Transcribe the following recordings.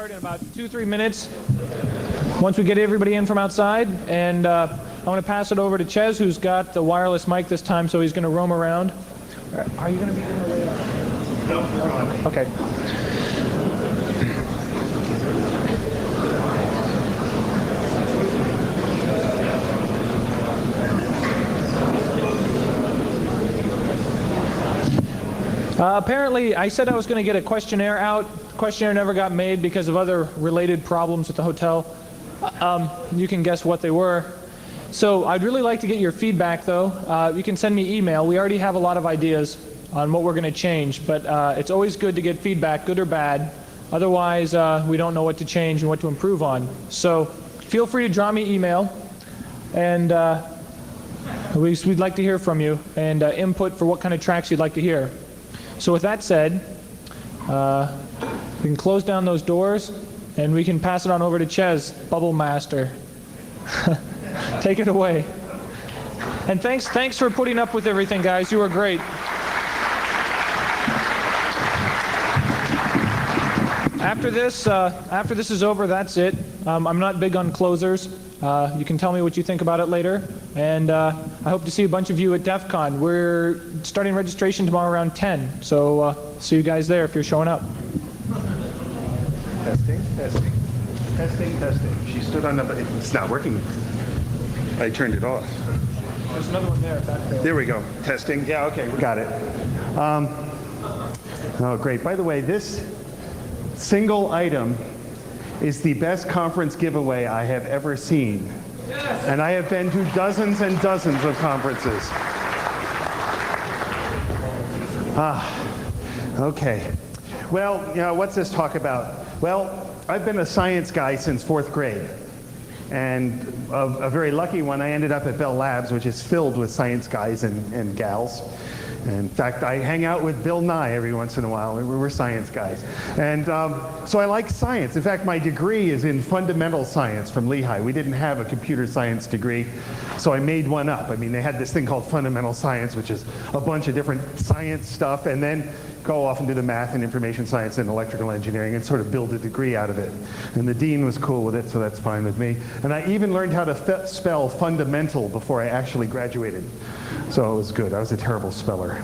start in about 2-3 minutes once we get everybody in from outside. And I want to pass it over to Ches, who's got the wireless mic this time, so he's going to roam around. Are you going to be in the way? No, you're on. Okay. Apparently, I said I was going to get a questionnaire out. The questionnaire never got made because of other related problems at the hotel. You can guess what they were. So I'd really like to get your feedback, though. You can send me email. We already have a lot of ideas on what we're going to change, but it's always good to get feedback, good or bad. Otherwise, we don't know what to change and what to improve on. So feel free to draw me email, and we'd like to hear from you, and input for what kind of tracks you'd like to hear. So with that said, we can close down those doors, and we can pass it on over to Ches, Bubble Master. Take it away. And thanks for putting up with everything, guys. You were great. After this is over, that's it. I'm not big on closers. You can tell me what you think about it later. And I hope to see a bunch of you at DEF CON. We're starting registration tomorrow around 10. So see you guys there if you're showing up. Testing. She stood on the... It's not working. I turned it off. There's another one there. There we go. Testing. Yeah, okay, we got it. Oh, great. By the way, this single item is the best conference giveaway I have ever seen. Yes. And I have been to dozens and dozens of conferences. Okay. Well, what's this talk about? Well, I've been a science guy since 4th grade. And a very lucky one, I ended up at Bell Labs, which is filled with science guys and gals. In fact, I hang out with Bill Nye every once in a while. We're science guys. And so I like science. In fact, my degree is in fundamental science from Lehigh. We didn't have a computer science degree, so I made one up. I mean, they had this thing called fundamental science, which is a bunch of different science stuff, and then go off and do the math and information science and electrical engineering and sort of build a degree out of it. And the dean was cool with it, so that's fine with me. And I even learned how to spell fundamental before I actually graduated. So it was good. I was a terrible speller.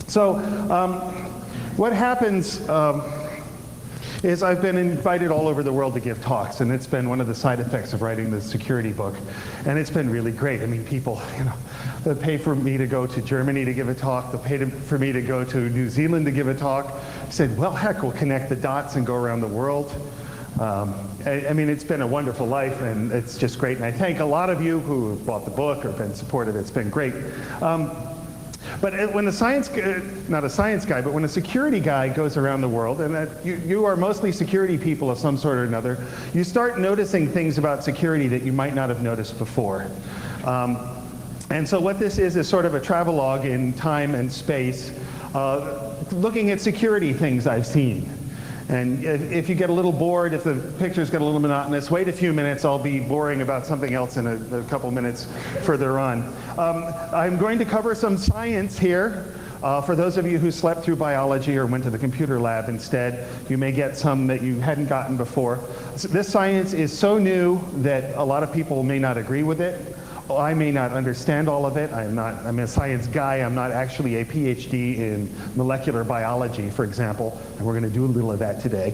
So what happens is I've been invited all over the world to give talks, and it's been one of the side effects of writing the security book. And it's been really great. I mean, people, they pay for me to go to Germany to give a talk. They paid for me to go to New Zealand to give a talk. I said, well, heck, we'll connect the dots and go around the world. I mean, it's been a wonderful life, and it's just great. And I thank a lot of you who have bought the book or been supportive. It's been great. But when not a science guy, but when a security guy goes around the world, and you are mostly security people of some sort or another, you start noticing things about security that you might not have noticed before. And so what this is sort of a travelogue in time and space, looking at security things I've seen. And if you get a little bored, if the pictures get a little monotonous, wait a few minutes. I'll be boring about something else in a couple minutes further on. I'm going to cover some science here. For those of you who slept through biology or went to the computer lab instead, you may get some that you hadn't gotten before. This science is so new that a lot of people may not agree with it. I may not understand all of it. I'm a science guy. I'm not actually a PhD in molecular biology, for example, and we're going to do a little of that today.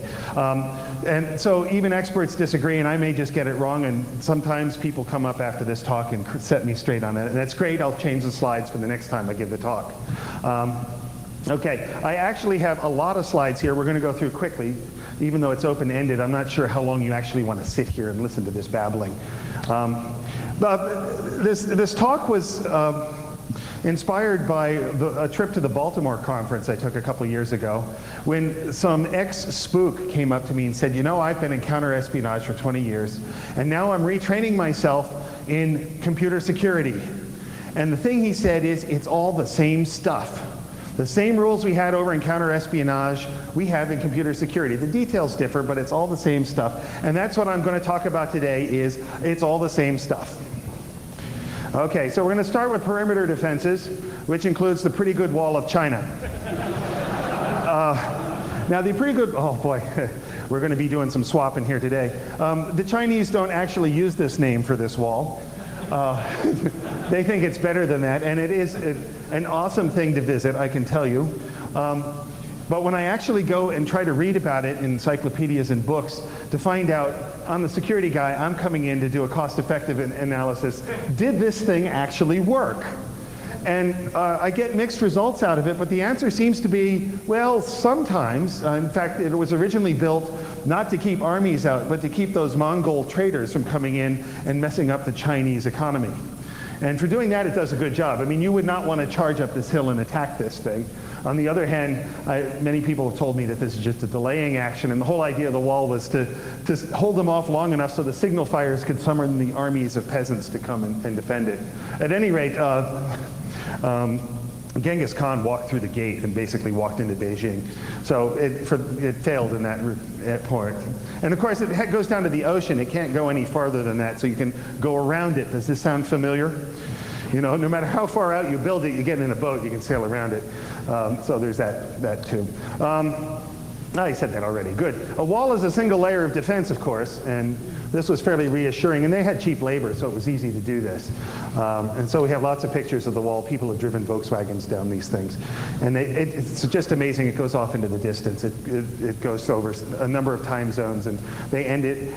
And so even experts disagree, and I may just get it wrong, and sometimes people come up after this talk and set me straight on it, and that's great. I'll change the slides for the next time I give the talk. Okay, I actually have a lot of slides here. We're going to go through quickly. Even though it's open-ended, I'm not sure how long you actually want to sit here and listen to this babbling. This talk was inspired by a trip to the Baltimore conference I took a couple years ago, when some ex-spook came up to me and said, I've been in counter-espionage for 20 years, and now I'm retraining myself in computer security. And the thing he said is, it's all the same stuff. The same rules we had over in counter-espionage, we have in computer security. The details differ, but it's all the same stuff. And that's what I'm going to talk about today is, it's all the same stuff. Okay, so we're going to start with perimeter defenses, which includes the pretty good wall of China. Now the pretty good, oh boy, we're going to be doing some swapping here today. The Chinese don't actually use this name for this wall. They think it's better than that, and it is an awesome thing to visit, I can tell you. But when I actually go and try to read about it in encyclopedias and books to find out, I'm the security guy, I'm coming in to do a cost-effective analysis, did this thing actually work? And I get mixed results out of it, but the answer seems to be, well, sometimes. In fact, it was originally built not to keep armies out, but to keep those Mongol traders from coming in and messing up the Chinese economy. And for doing that, it does a good job. I mean, you would not want to charge up this hill and attack this thing. On the other hand, many people have told me that this is just a delaying action, and the whole idea of the wall was to hold them off long enough so the signal fires could summon the armies of peasants to come and defend it. At any rate, Genghis Khan walked through the gate and basically walked into Beijing. So it failed in that point. And of course, it goes down to the ocean. It can't go any farther than that, so you can go around it. Does this sound familiar? You know, no matter how far out you build it, you get in a boat, you can sail around it. So there's that too. I said that already. Good. A wall is a single layer of defense, of course, and this was fairly reassuring. And they had cheap labor, so it was easy to do this. And so we have lots of pictures of the wall. People have driven Volkswagens down these things. And it's just amazing. It goes off into the distance. It goes over a number of time zones, and they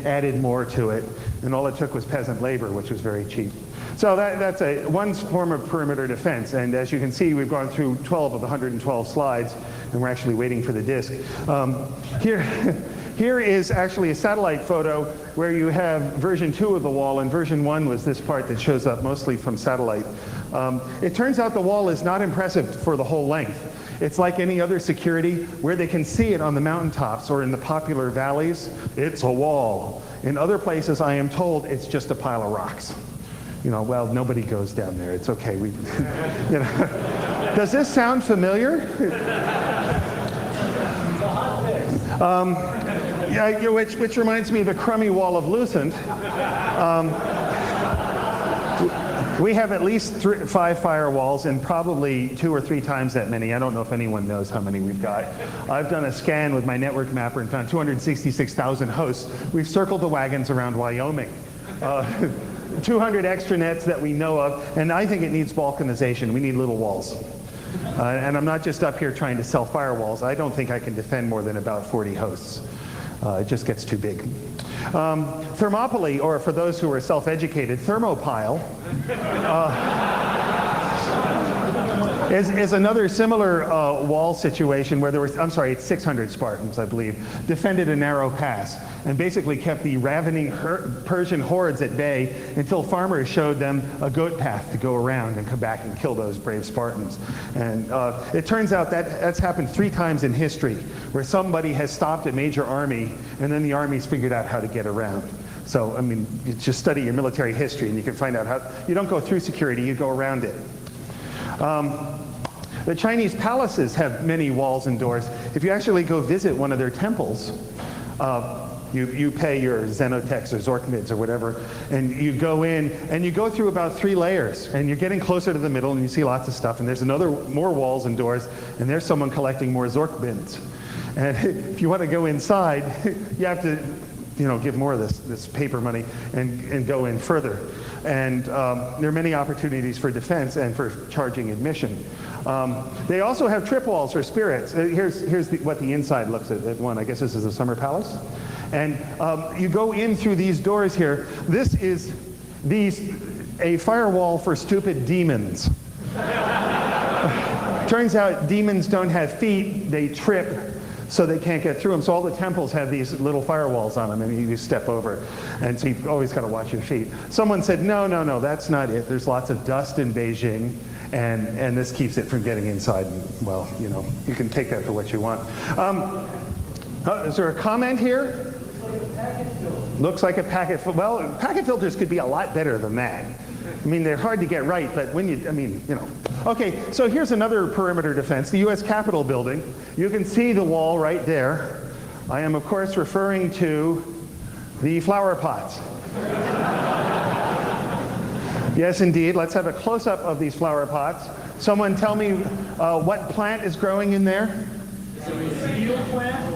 added more to it. And all it took was peasant labor, which was very cheap. So that's one form of perimeter defense. And as you can see, we've gone through 12 of the 112 slides, and we're actually waiting for the disk. Here is actually a satellite photo where you have version 2 of the wall, and version 1 was this part that shows up mostly from satellite. It turns out the wall is not impressive for the whole length. It's like any other security where they can see it on the mountaintops or in the popular valleys. It's a wall. In other places, I am told it's just a pile of rocks. You know, well, nobody goes down there. It's okay. You know. Does this sound familiar? Yeah, which reminds me of the crummy wall of Lucent. We have at least 5 firewalls and probably 2 or 3 times that many. I don't know if anyone knows how many we've got. I've done a scan with my network mapper and found 266,000 hosts. We've circled the wagons around Wyoming. 200 extranets that we know of, and I think it needs balkanization. We need little walls. And I'm not just up here trying to sell firewalls. I don't think I can defend more than about 40 hosts. It just gets too big. Thermopylae, or for those who are self-educated, thermopyle, is another similar wall situation where there was, I'm sorry, it's 600 Spartans, I believe, defended a narrow pass and basically kept the ravening Persian hordes at bay until farmers showed them a goat path to go around and come back and kill those brave Spartans. And it turns out that that's happened 3 times in history, where somebody has stopped a major army and then the army's figured out how to get around. So, I mean, you just study your military history and you can find out how, you don't go through security, you go around it. The Chinese palaces have many walls and doors. If you actually go visit one of their temples, you pay your Xenotex or Zorkmids or whatever, and you go in and you go through about 3 layers, and you're getting closer to the middle and you see lots of stuff, and there's more walls and doors, and there's someone collecting more Zorkmids. And if you want to go inside, you have to, you know, give more of this paper money and go in further. And there are many opportunities for defense and for charging admission. They also have trip walls for spirits. Here's what the inside looks at one. I guess this is a summer palace. And you go in through these doors here. This is a firewall for stupid demons. Turns out demons don't have feet, they trip, so they can't get through them. So all the temples have these little firewalls on them, and you step over. And so you've always got to watch your feet. Someone said, no, that's not it. There's lots of dust in Beijing, and this keeps it from getting inside. And, well, you know, you can take that for what you want. Is there a comment here? Looks like a packet filter. Well, packet filters could be a lot better than that. I mean, they're hard to get right, but when you, I mean, you know. Okay, so here's another perimeter defense, the U.S. Capitol building. You can see the wall right there. I am, of course, referring to the flower pots. Yes, indeed. Let's have a close-up of these flower pots. Someone tell me what plant is growing in there? Steel plant?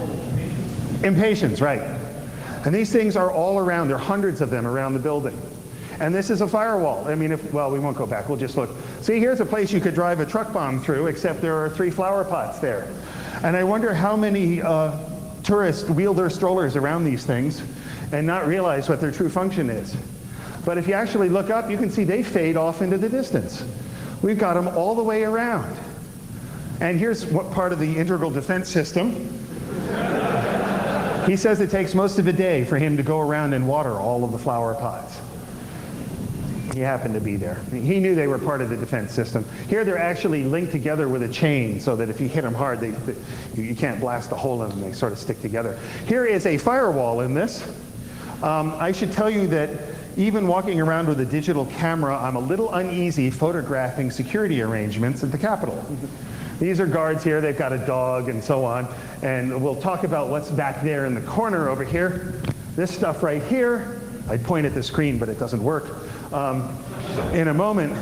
Impatiens, right. And these things are all around. There are hundreds of them around the building. And this is a firewall. I mean, well, we won't go back. We'll just look. See, here's a place you could drive a truck bomb through, except there are 3 flower pots there. And I wonder how many tourists wheel their strollers around these things and not realize what their true function is. But if you actually look up, you can see they fade off into the distance. We've got them all the way around. And here's what part of the integral defense system. He says it takes most of a day for him to go around and water all of the flower pots. He happened to be there. He knew they were part of the defense system. Here they're actually linked together with a chain so that if you hit them hard, you can't blast a hole in them. They sort of stick together. Here is a firewall in this. I should tell you that even walking around with a digital camera, I'm a little uneasy photographing security arrangements at the Capitol. These are guards here. They've got a dog and so on. And we'll talk about what's back there in the corner over here. This stuff right here, I'd point at the screen, but it doesn't work. In a moment,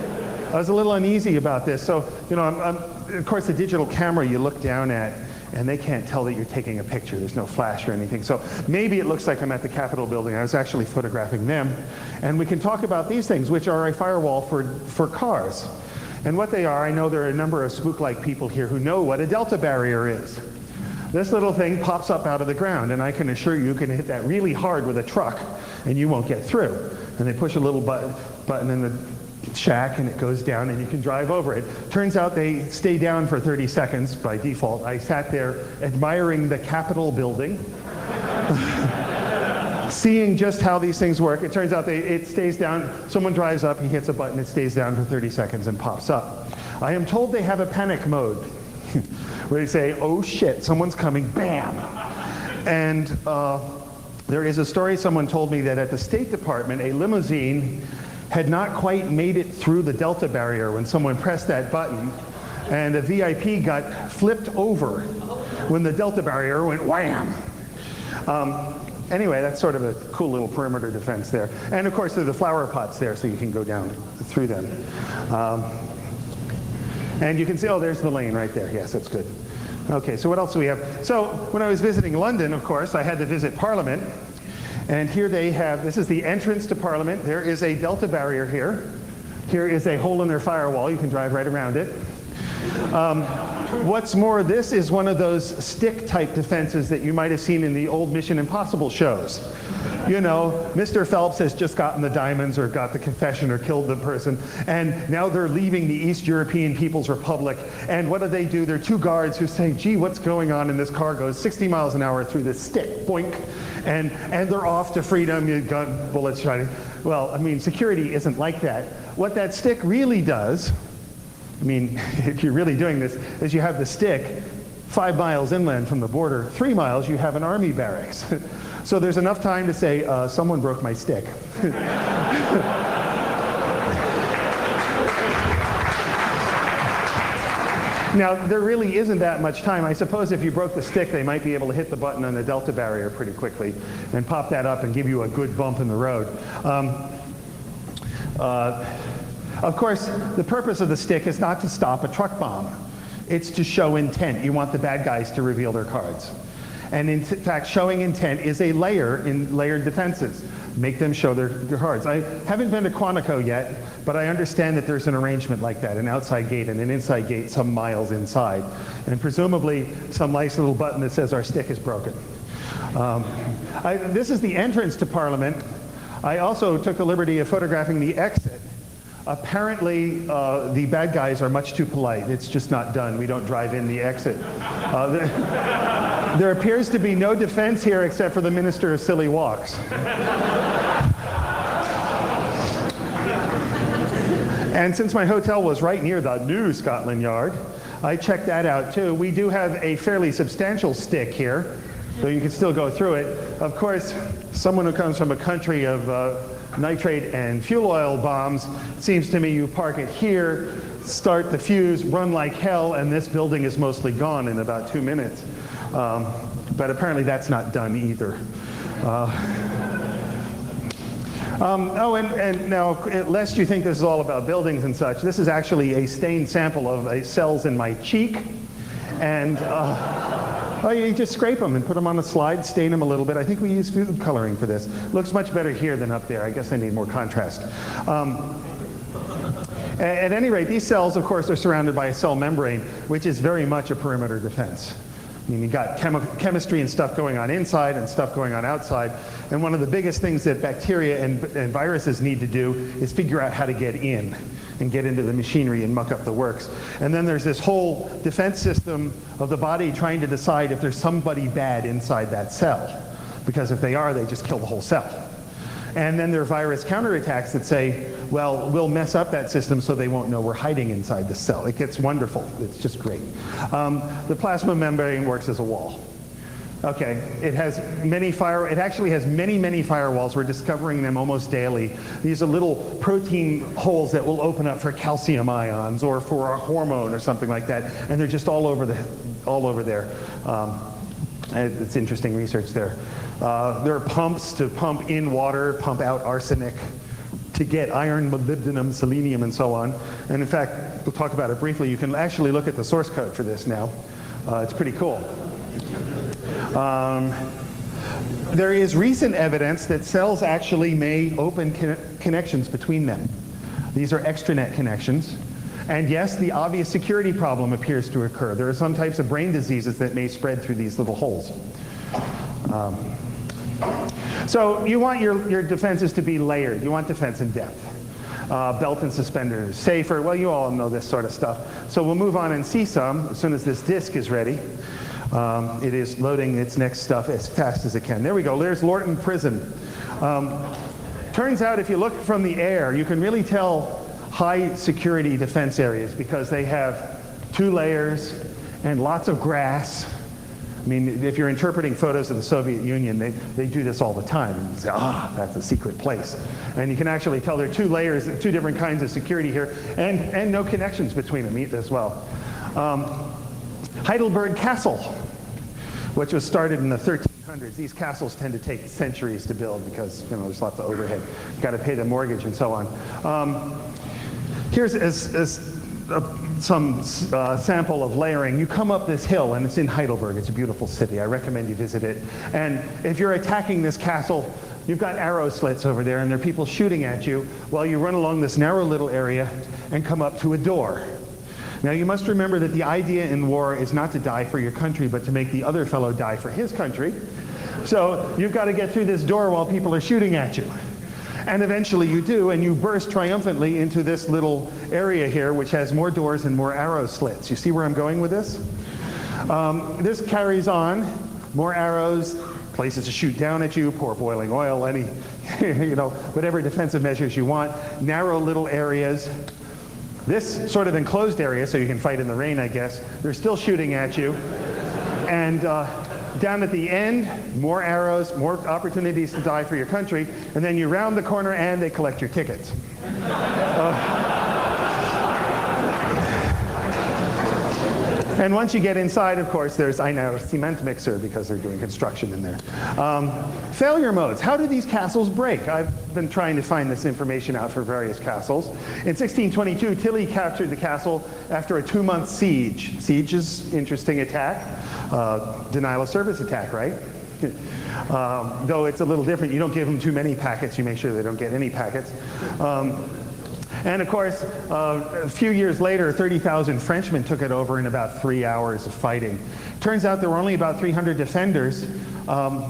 I was a little uneasy about this. So, you know, of course, the digital camera you look down at, and they can't tell that you're taking a picture. There's no flash or anything. So maybe it looks like I'm at the Capitol building. I was actually photographing them. And we can talk about these things, which are a firewall for cars. And what they are, I know there are a number of spook-like people here who know what a delta barrier is. This little thing pops up out of the ground, and I can assure you can hit that really hard with a truck, and you won't get through. And they push a little button in the shack, and it goes down, and you can drive over it. Turns out they stay down for 30 seconds by default. I sat there admiring the Capitol building, seeing just how these things work. It turns out it stays down. Someone drives up, he hits a button, it stays down for 30 seconds and pops up. I am told they have a panic mode where they say, oh shit, someone's coming, bam. And there is a story someone told me that at the State Department, a limousine had not quite made it through the delta barrier when someone pressed that button, and a VIP got flipped over when the delta barrier went wham. Anyway, that's sort of a cool little perimeter defense there. And of course, there are the flower pots there, so you can go down through them. And you can see, oh, there's the lane right there. Yes, that's good. Okay, so what else do we have? So when I was visiting London, of course, I had to visit Parliament. And here they have, this is the entrance to Parliament. There is a delta barrier here. Here is a hole in their firewall. You can drive right around it. What's more, this is one of those stick-type defenses that you might have seen in the old Mission Impossible shows. You know, Mr. Phelps has just gotten the diamonds or got the confession or killed the person, and now they're leaving the East European People's Republic. And what do? There are 2 guards who say, gee, what's going on? And this car goes 60 miles an hour through this stick, boink, and they're off to freedom, you've got bullets shining. Well, I mean, security isn't like that. What that stick really does, I mean, if you're really doing this, is you have the stick 5 miles inland from the border, 3 miles you have an army barracks. So there's enough time to say, someone broke my stick. Now, there really isn't that much time. I suppose if you broke the stick, they might be able to hit the button on the delta barrier pretty quickly and pop that up and give you a good bump in the road. Of course, the purpose of the stick is not to stop a truck bomb. It's to show intent. You want the bad guys to reveal their cards. And in fact, showing intent is a layer in layered defenses. Make them show their cards. I haven't been to Quantico yet, but I understand that there's an arrangement like that, an outside gate and an inside gate some miles inside. And presumably some nice little button that says our stick is broken. This is the entrance to Parliament. I also took the liberty of photographing the exit. Apparently, the bad guys are much too polite. It's just not done. We don't drive in the exit. There appears to be no defense here except for the Minister of Silly Walks. And since my hotel was right near the new Scotland Yard, I checked that out too. We do have a fairly substantial stick here, so you can still go through it. Of course, someone who comes from a country of nitrate and fuel oil bombs, seems to me you park it here, start the fuse, run like hell, and this building is mostly gone in about 2 minutes. But apparently that's not done either. And now, lest you think this is all about buildings and such, this is actually a stained sample of cells in my cheek. And Oh, you just scrape them and put them on a slide, stain them a little bit. I think we use food coloring for this. Looks much better here than up there. I guess I need more contrast. At any rate, these cells, of course, are surrounded by a cell membrane, which is very much a perimeter defense. I mean, you've got chemistry and stuff going on inside and stuff going on outside. And one of the biggest things that bacteria and viruses need to do is figure out how to get in and get into the machinery and muck up the works. And then there's this whole defense system of the body trying to decide if there's somebody bad inside that cell. Because if they are, they just kill the whole cell. And then there are virus counterattacks that say, well, we'll mess up that system so they won't know we're hiding inside the cell. It gets wonderful. It's just great. The plasma membrane works as a wall. Okay, it actually has many, many firewalls. We're discovering them almost daily. These are little protein holes that will open up for calcium ions or for a hormone or something like that. And they're just all over there. It's interesting research there. There are pumps to pump in water, pump out arsenic, to get iron, molybdenum, selenium, and so on. And in fact, we'll talk about it briefly. You can actually look at the source code for this now. It's pretty cool. There is recent evidence that cells actually may open connections between them. These are extranet connections. And yes, the obvious security problem appears to occur. There are some types of brain diseases that may spread through these little holes. So you want your defenses to be layered. You want defense in depth. Belt and suspenders, safer. Well, you all know this sort of stuff. So we'll move on and see some as soon as this disk is ready. It is loading its next stuff as fast as it can. There we go. There's Lorton Prison. Turns out if you look from the air, you can really tell high security defense areas because they have 2 layers and lots of grass. I mean, if you're interpreting photos of the Soviet Union, they do this all the time. And you say, that's a secret place. And you can actually tell there are 2 layers, 2 different kinds of security here, and no connections between them as well. Heidelberg Castle, which was started in the 1300s. These castles tend to take centuries to build because there's lots of overhead. You've got to pay the mortgage and so on. Here's some sample of layering. You come up this hill, and it's in Heidelberg. It's a beautiful city. I recommend you visit it. And if you're attacking this castle, you've got arrow slits over there, and there are people shooting at you while you run along this narrow little area and come up to a door. Now, you must remember that the idea in war is not to die for your country, but to make the other fellow die for his country. So you've got to get through this door while people are shooting at you. And eventually you do, and you burst triumphantly into this little area here, which has more doors and more arrow slits. You see where I'm going with this? This carries on. More arrows, places to shoot down at you, pour boiling oil, any, whatever defensive measures you want. Narrow little areas. This sort of enclosed area, so you can fight in the rain, I guess. They're still shooting at you. And down at the end, more arrows, more opportunities to die for your country, and then you round the corner and they collect your tickets. And once you get inside, of course, there's, I know, a cement mixer because they're doing construction in there. Failure modes. How do these castles break? I've been trying to find this information out for various castles. In 1622, Tilly captured the castle after a 2-month siege. Siege is interesting attack. Denial of service attack, right? Though it's a little different. You don't give them too many packets. You make sure they don't get any packets. And of course, a few years later, 30,000 Frenchmen took it over in about 3 hours of fighting. Turns out there were only about 300 defenders.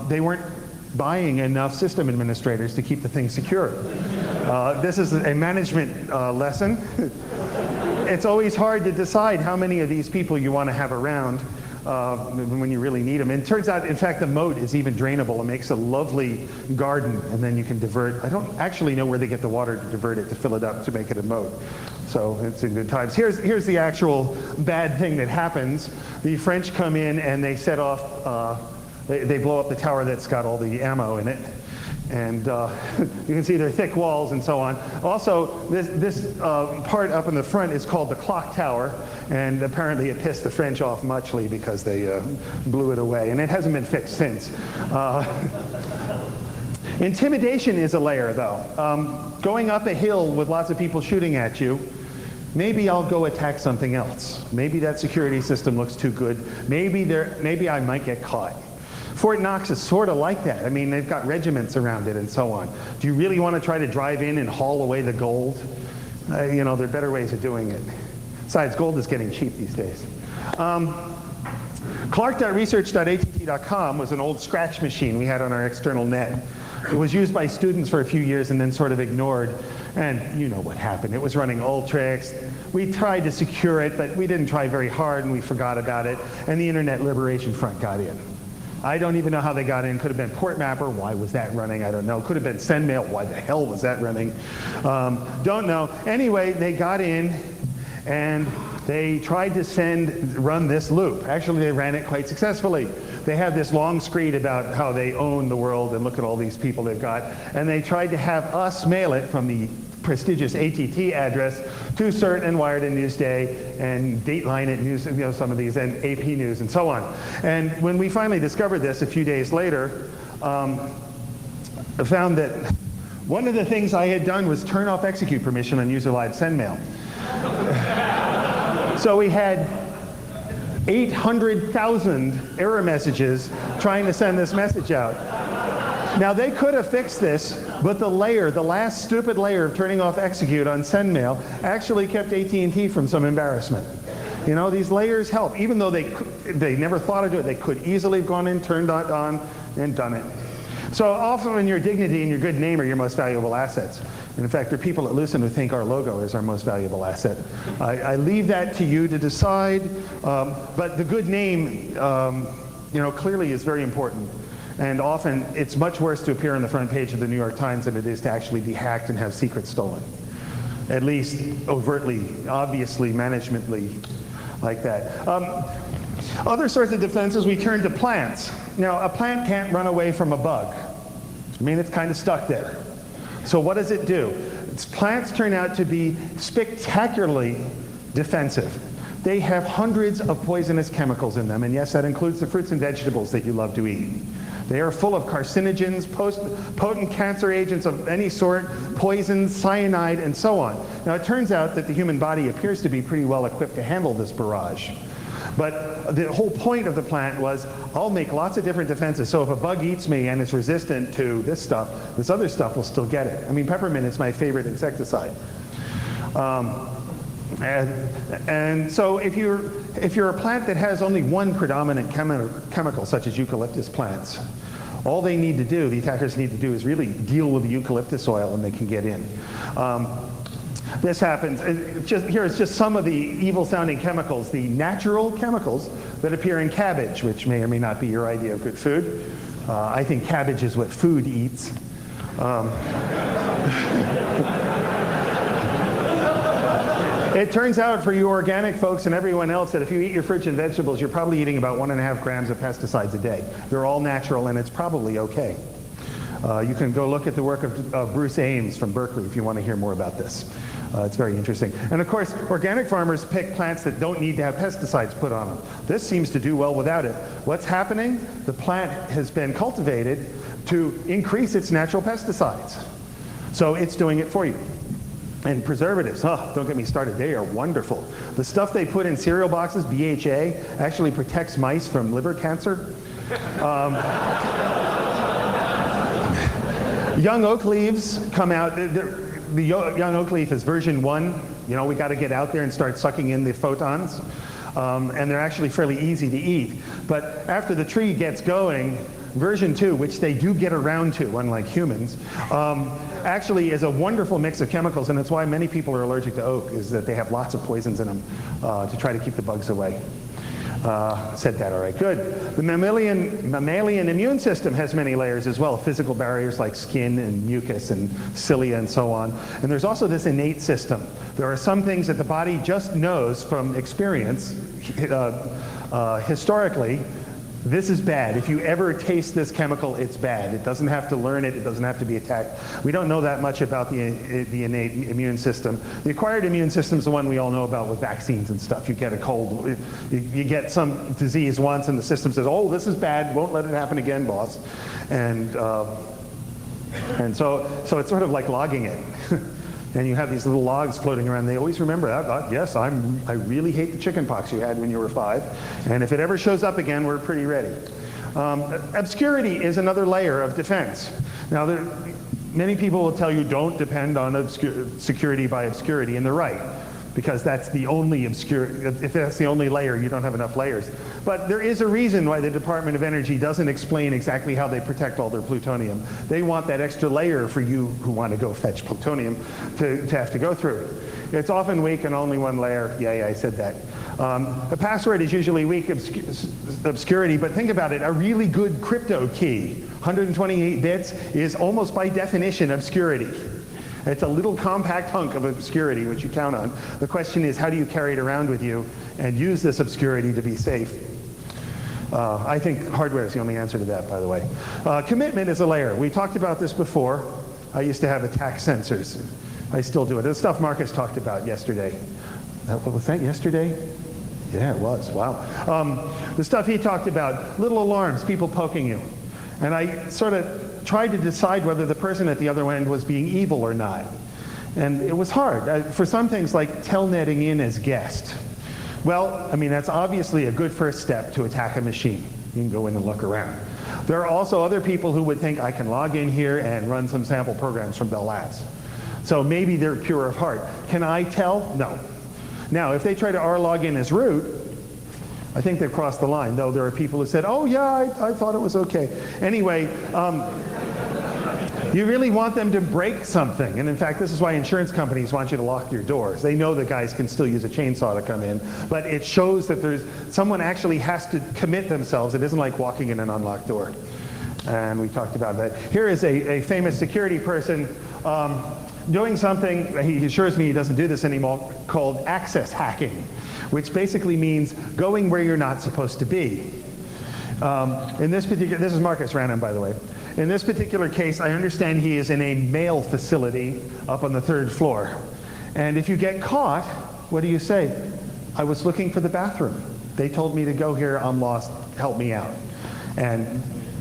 They weren't buying enough system administrators to keep the thing secure. This is a management lesson. It's always hard to decide how many of these people you want to have around when you really need them. And it turns out, in fact, the moat is even drainable. It makes a lovely garden, and then you can divert. I don't actually know where they get the water to divert it, to fill it up, to make it a moat. So it's in good times. Here's the actual bad thing that happens. The French come in and they set off, they blow up the tower that's got all the ammo in it. And you can see their thick walls and so on. Also, this part up in the front is called the clock tower, and apparently it pissed the French off muchly because they blew it away, and it hasn't been fixed since. Intimidation is a layer, though. Going up a hill with lots of people shooting at you, maybe I'll go attack something else. Maybe that security system looks too good. Maybe I might get caught. Fort Knox is sort of like that. I mean, they've got regiments around it and so on. Do you really want to try to drive in and haul away the gold? You know, there are better ways of doing it. Besides, gold is getting cheap these days. Clark.research.att.com was an old scratch machine we had on our external net. It was used by students for a few years and then sort of ignored. And you know what happened. It was running Ultrix. We tried to secure it, but we didn't try very hard, and we forgot about it. And the Internet Liberation Front got in. I don't even know how they got in. Could have been Port Mapper. Why was that running? I don't know. Could have been SendMail. Why the hell was that running? Don't know. Anyway, they got in, and they tried to run this loop. Actually, they ran it quite successfully. They have this long screed about how they own the world and look at all these people they've got. And they tried to have us mail it from the prestigious ATT address to CERT and Wired and Newsday and Dateline at News, you know, some of these, and AP News and so on. And when we finally discovered this a few days later, I found that one of the things I had done was turn off execute permission on user live send mail. So we had 800,000 error messages trying to send this message out. Now they could have fixed this, but the last stupid layer of turning off execute on SendMail actually kept AT&T from some embarrassment. You know, these layers help. Even though they never thought of it, they could easily have gone in, turned that on, and done it. So often your dignity and your good name are your most valuable assets. And in fact, there are people at Lucent who think our logo is our most valuable asset. I leave that to you to decide, but the good name, you know, clearly is very important. And often it's much worse to appear on the front page of the New York Times than it is to actually be hacked and have secrets stolen. At least overtly, obviously, managemently, like that. Other sorts of defenses, we turn to plants. Now, a plant can't run away from a bug. I mean, it's kind of stuck there. So what does it do? Plants turn out to be spectacularly defensive. They have hundreds of poisonous chemicals in them, and yes, that includes the fruits and vegetables that you love to eat. They are full of carcinogens, potent cancer agents of any sort, poisons, cyanide, and so on. Now, it turns out that the human body appears to be pretty well equipped to handle this barrage. But the whole point of the plant was, I'll make lots of different defenses. So if a bug eats me and it's resistant to this stuff, this other stuff will still get it. I mean, peppermint is my favorite insecticide. And so if you're a plant that has only one predominant chemical, such as eucalyptus plants, all they need to do, the attackers need to do, is really deal with the eucalyptus oil and they can get in. This happens, here is just some of the evil-sounding chemicals, the natural chemicals that appear in cabbage, which may or may not be your idea of good food. I think cabbage is what food eats. It turns out for you organic folks and everyone else that if you eat your fruits and vegetables, you're probably eating about 1.5 grams of pesticides a day. They're all natural and it's probably okay. You can go look at the work of Bruce Ames from Berkeley if you want to hear more about this. It's very interesting. And of course, organic farmers pick plants that don't need to have pesticides put on them. This seems to do well without it. What's happening? The plant has been cultivated to increase its natural pesticides. So it's doing it for you. And preservatives, don't get me started, they are wonderful. The stuff they put in cereal boxes, BHA, actually protects mice from liver cancer. Young oak leaves come out, the young oak leaf is version 1. You know, we got to get out there and start sucking in the photons. And they're actually fairly easy to eat. But after the tree gets going, version 2, which they do get around to, unlike humans, actually is a wonderful mix of chemicals, and that's why many people are allergic to oak, is that they have lots of poisons in them to try to keep the bugs away. Said that all right, good. The mammalian immune system has many layers as well, physical barriers like skin and mucus and cilia and so on. And there's also this innate system. There are some things that the body just knows from experience, historically. This is bad. If you ever taste this chemical, it's bad. It doesn't have to learn it. It doesn't have to be attacked. We don't know that much about the innate immune system. The acquired immune system is the one we all know about with vaccines and stuff. You get a cold, you get some disease once, and the system says, "Oh, this is bad. Won't let it happen again, boss." And so it's sort of like logging it. And you have these little logs floating around. They always remember that. Yes, I really hate the chicken pox you had when you were 5. And if it ever shows up again, we're pretty ready. Obscurity is another layer of defense. Now, many people will tell you don't depend on security by obscurity, and they're right, because that's the only if that's the only layer, you don't have enough layers. But there is a reason why the Department of Energy doesn't explain exactly how they protect all their plutonium. They want that extra layer for you who want to go fetch plutonium to have to go through. It's often weak and only one layer. Yeah, I said that. A password is usually weak obscurity, but think about it. A really good crypto key, 128 bits, is almost by definition obscurity. It's a little compact hunk of obscurity which you count on. The question is, how do you carry it around with you and use this obscurity to be safe? I think hardware is the only answer to that, by the way. Commitment is a layer. We talked about this before. I used to have attack sensors. I still do it. The stuff Marcus talked about yesterday. Was that yesterday? Yeah, it was. Wow. The stuff he talked about, little alarms, people poking you. And I sort of tried to decide whether the person at the other end was being evil or not. And it was hard. For some things like telnetting in as guest. Well, I mean, that's obviously a good first step to attack a machine. You can go in and look around. There are also other people who would think I can log in here and run some sample programs from Bell Labs. So maybe they're pure of heart. Can I tell? No. Now, if they try to log in as root, I think they've crossed the line, though there are people who said, oh yeah, I thought it was okay. Anyway, you really want them to break something. And in fact, this is why insurance companies want you to lock your doors. They know the guys can still use a chainsaw to come in, but it shows that someone actually has to commit themselves. It isn't like walking in an unlocked door. And we talked about that. Here is a famous security person doing something, he assures me he doesn't do this anymore, called access hacking, which basically means going where you're not supposed to be. This is Marcus Ranum, by the way. In this particular case, I understand he is in a mail facility up on the 3rd floor. And if you get caught, what do you say? I was looking for the bathroom. They told me to go here, I'm lost, help me out. And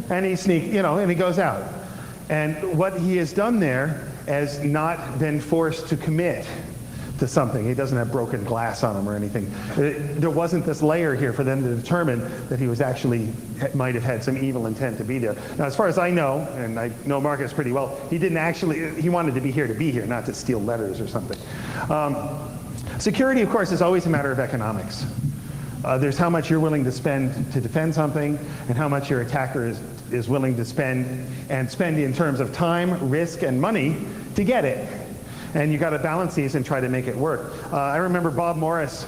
he goes out. And what he has done there has not been forced to commit to something. He doesn't have broken glass on him or anything. There wasn't this layer here for them to determine that he was might have had some evil intent to be there. Now, as far as I know, and I know Marcus pretty well, he wanted to be here, not to steal letters or something. Security, of course, is always a matter of economics. There's how much you're willing to spend to defend something and how much your attacker is willing to spend in terms of time, risk, and money to get it. And you got to balance these and try to make it work. I remember Bob Morris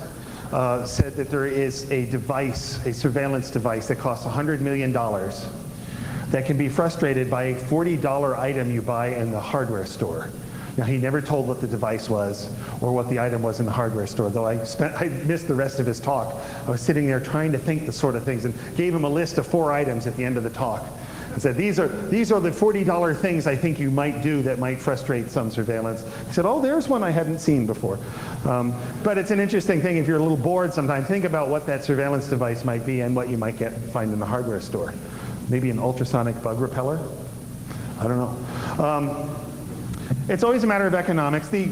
said that there is a surveillance device that costs $100 million that can be frustrated by a $40 item you buy in the hardware store. Now, he never told what the device was or what the item was in the hardware store, though I missed the rest of his talk. I was sitting there trying to think the sort of things and gave him a list of 4 items at the end of the talk. I said, these are the $40 things I think you might do that might frustrate some surveillance. He said, oh, there's one I hadn't seen before. But it's an interesting thing. If you're a little bored sometime, think about what that surveillance device might be and what you might find in the hardware store. Maybe an ultrasonic bug repeller? I don't know. It's always a matter of economics. The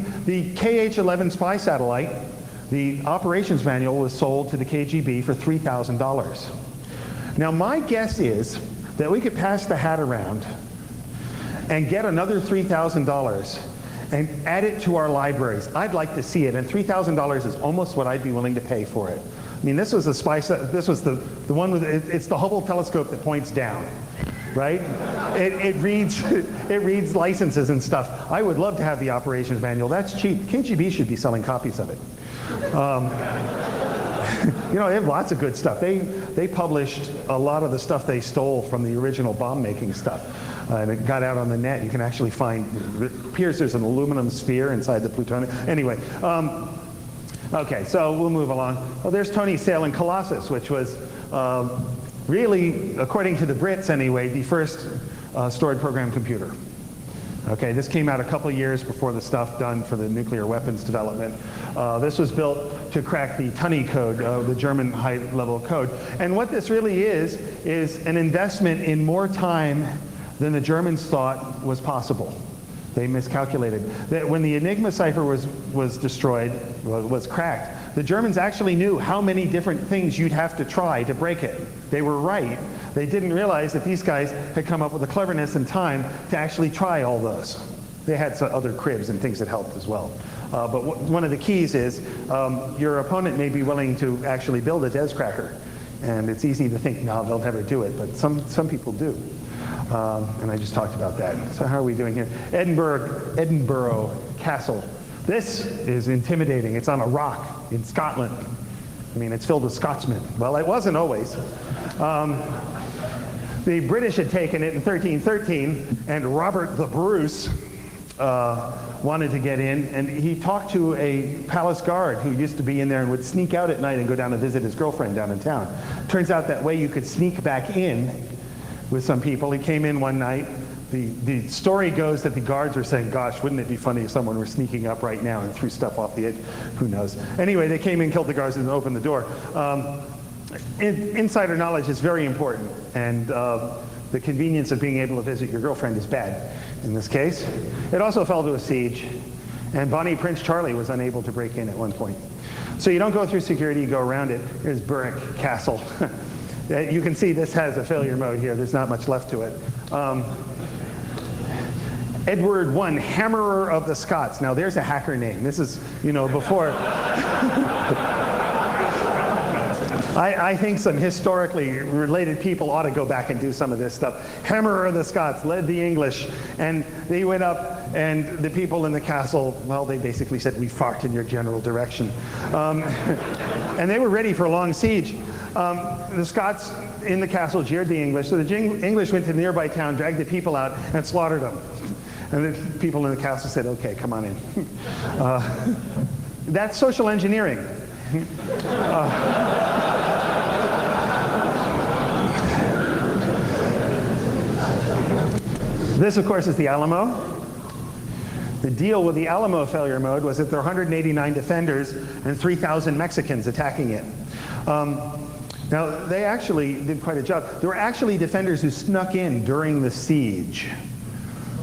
KH-11 spy satellite, the operations manual was sold to the KGB for $3,000. Now, my guess is that we could pass the hat around and get another $3,000 and add it to our libraries. I'd like to see it, and $3,000 is almost what I'd be willing to pay for it. I mean, this was the the one with it's the Hubble telescope that points down, right? It reads licenses and stuff. I would love to have the operations manual. That's cheap. KGB should be selling copies of it. They have lots of good stuff. They published a lot of the stuff they stole from the original bomb-making stuff. And it got out on the net. You can actually find, it appears there's an aluminum sphere inside the plutonium. Anyway, okay, so we'll move along. Oh, there's Tony sailing Colossus, which was really, according to the Brits anyway, the first stored program computer. Okay, this came out a couple years before the stuff done for the nuclear weapons development. This was built to crack the Tunny code, the German high-level code. And what this really is an investment in more time than the Germans thought was possible. They miscalculated. That when the Enigma cipher was destroyed, was cracked, the Germans actually knew how many different things you'd have to try to break it. They were right. They didn't realize that these guys had come up with the cleverness and time to actually try all those. They had some other cribs and things that helped as well. But one of the keys is your opponent may be willing to actually build a descracker. And it's easy to think, no, they'll never do it, but some people do. And I just talked about that. So how are we doing here? Edinburgh Castle. This is intimidating. It's on a rock in Scotland. I mean, it's filled with Scotsmen. Well, it wasn't always. The British had taken it in 1313, and Robert the Bruce wanted to get in, and he talked to a palace guard who used to be in there and would sneak out at night and go down to visit his girlfriend down in town. Turns out that way you could sneak back in with some people. He came in one night. The story goes that the guards were saying, gosh, wouldn't it be funny if someone were sneaking up right now and threw stuff off the edge? Who knows? Anyway, they came in, killed the guards, and opened the door. Insider knowledge is very important, and the convenience of being able to visit your girlfriend is bad in this case. It also fell to a siege, and Bonnie Prince Charlie was unable to break in at one point. So you don't go through security, you go around it. Here's Berwick Castle. You can see this has a failure mode here. There's not much left to it. Edward I, Hammerer of the Scots. Now there's a hacker name. This is, before. I think some historically related people ought to go back and do some of this stuff. Hammerer of the Scots led the English, and they went up, and the people in the castle, well, they basically said, we fart in your general direction. And they were ready for a long siege. The Scots in the castle jeered the English, so the English went to the nearby town, dragged the people out, and slaughtered them. And the people in the castle said, okay, come on in. That's social engineering. This, of course, is the Alamo. The deal with the Alamo failure mode was that there were 189 defenders and 3,000 Mexicans attacking it. Now, they actually did quite a job. There were actually defenders who snuck in during the siege.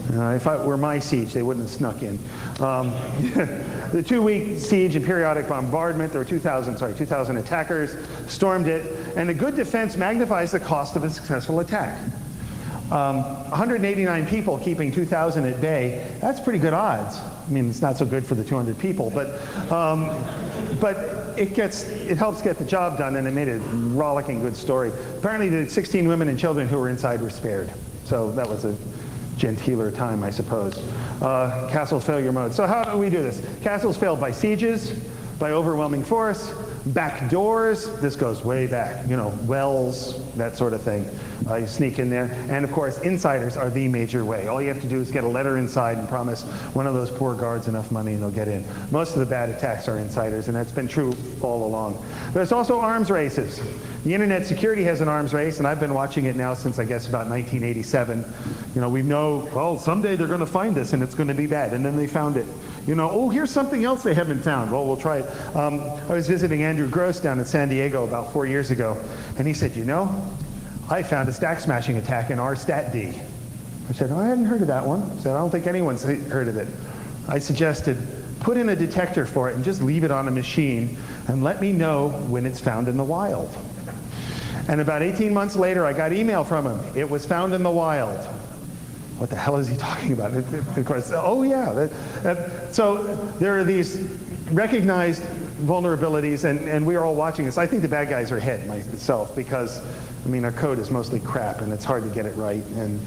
If it were my siege, they wouldn't have snuck in. The 2-week siege and periodic bombardment, there were 2,000 attackers, stormed it, and a good defense magnifies the cost of a successful attack. 189 people keeping 2,000 at bay, that's pretty good odds. I mean, it's not so good for the 200 people, but it helps get the job done, and it made a rollicking good story. Apparently the 16 women and children who were inside were spared. So that was a gentler time, I suppose. Castle failure mode. So how do we do this? Castles failed by sieges, by overwhelming force, back doors. This goes way back, wells, that sort of thing. You sneak in there. And of course, insiders are the major way. All you have to do is get a letter inside and promise one of those poor guards enough money and they'll get in. Most of the bad attacks are insiders, and that's been true all along. There's also arms races. The internet security has an arms race, and I've been watching it now since, I guess, about 1987. We know, well, someday they're going to find this and it's going to be bad, and then they found it. Oh, here's something else they haven't found. Well, we'll try it. I was visiting Andrew Gross down in San Diego about 4 years ago, and he said, I found a stack smashing attack in R-stat-D. I said, I hadn't heard of that one. I said, I don't think anyone's heard of it. I suggested, put in a detector for it and just leave it on a machine and let me know when it's found in the wild. And about 18 months later, I got email from him. It was found in the wild. What the hell is he talking about? Of course, oh yeah. So there are these recognized vulnerabilities, and we are all watching this. I think the bad guys are ahead myself because, our code is mostly crap, and it's hard to get it right. And